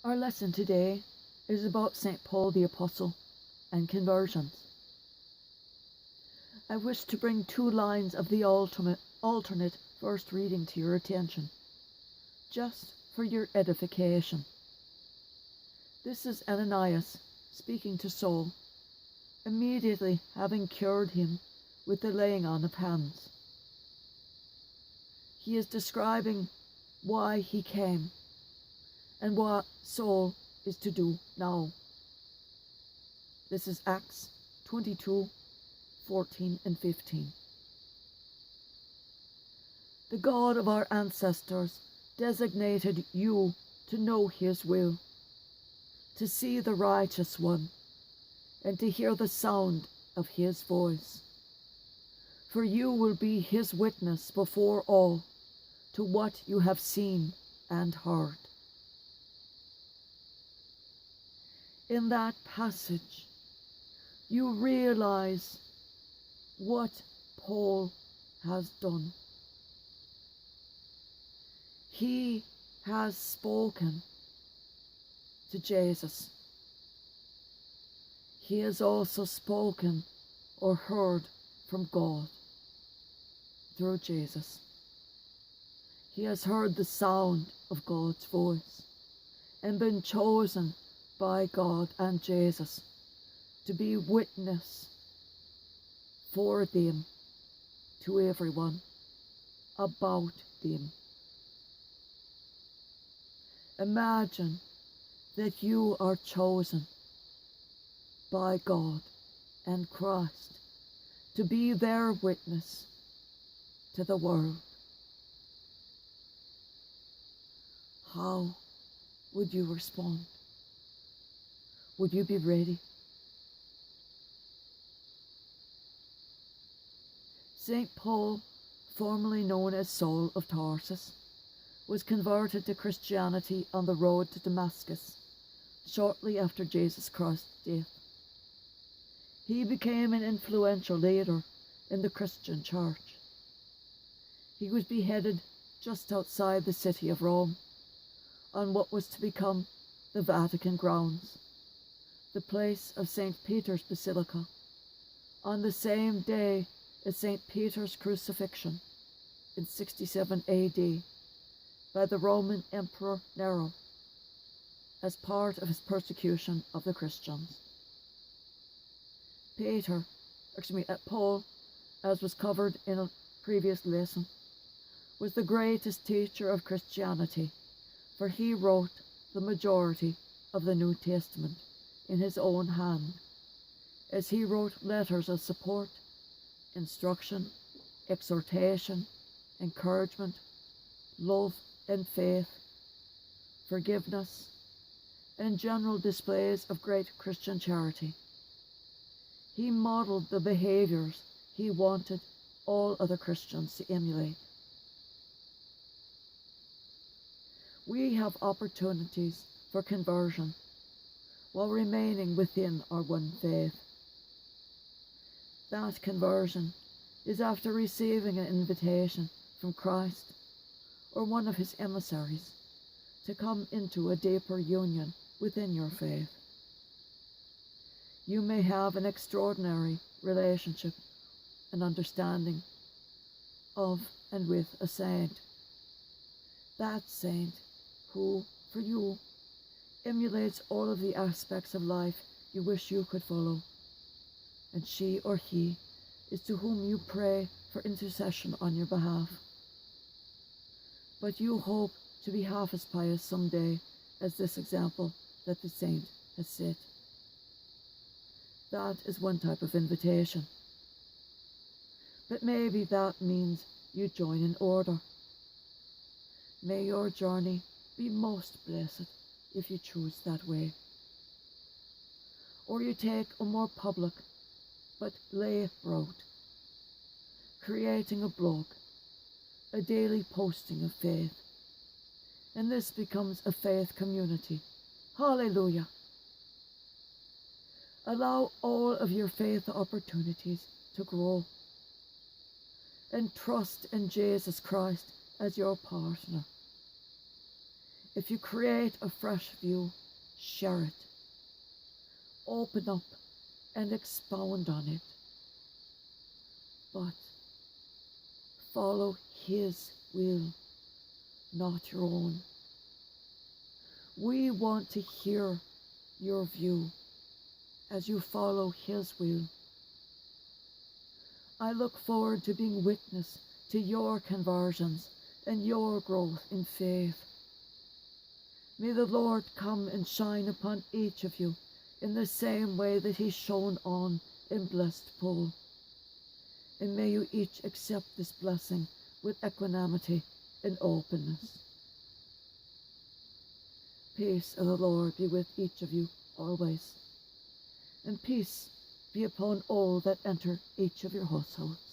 Our lesson today is about St. Paul the Apostle and conversions. I wish to bring two lines of the alternate first reading to your attention, just for your edification. This is Ananias speaking to Saul, immediately having cured him with the laying on of hands. He is describing why he came and what Saul is to do now. This is Acts 22:14 and 15. The God of our ancestors designated you to know his will, to see the righteous one, and to hear the sound of his voice. For you will be his witness before all to what you have seen and heard. In that passage, you realize what Paul has done. He has spoken to Jesus. He has also spoken or heard from God through Jesus. He has heard the sound of God's voice and been chosen by God and Jesus to be witness for them to everyone about them. Imagine that you are chosen by God and Christ to be their witness to the world. How would you respond? Would you be ready? St. Paul, formerly known as Saul of Tarsus, was converted to Christianity on the road to Damascus shortly after Jesus Christ's death. He became an influential leader in the Christian church. He was beheaded just outside the city of Rome on what was to become the Vatican grounds, the place of St. Peter's Basilica, on the same day as St. Peter's crucifixion in 67 AD by the Roman Emperor Nero as part of his persecution of the Christians. Paul, as was covered in a previous lesson, was the greatest teacher of Christianity, for he wrote the majority of the New Testament in his own hand, as he wrote letters of support, instruction, exhortation, encouragement, love and faith, forgiveness, and general displays of great Christian charity. He modeled the behaviors he wanted all other Christians to emulate. We have opportunities for conversion while remaining within our one faith. That conversion is after receiving an invitation from Christ or one of his emissaries to come into a deeper union within your faith. You may have an extraordinary relationship and understanding of and with a saint. That saint who, for you, emulates all of the aspects of life you wish you could follow, and she or he is to whom you pray for intercession on your behalf. But you hope to be half as pious someday as this example that the saint has set. That is one type of invitation. But maybe that means you join an order. May your journey be most blessed if you choose that way. Or you take a more public but lay route, creating a blog, a daily posting of faith, and this becomes a faith community. Hallelujah! Allow all of your faith opportunities to grow, and trust in Jesus Christ as your partner. If you create a fresh view, share it. Open up and expound on it. But follow His will, not your own. We want to hear your view as you follow His will. I look forward to being witness to your conversions and your growth in faith. May the Lord come and shine upon each of you in the same way that He shone on in blessed Paul. And may you each accept this blessing with equanimity and openness. Peace of the Lord be with each of you always, and peace be upon all that enter each of your households.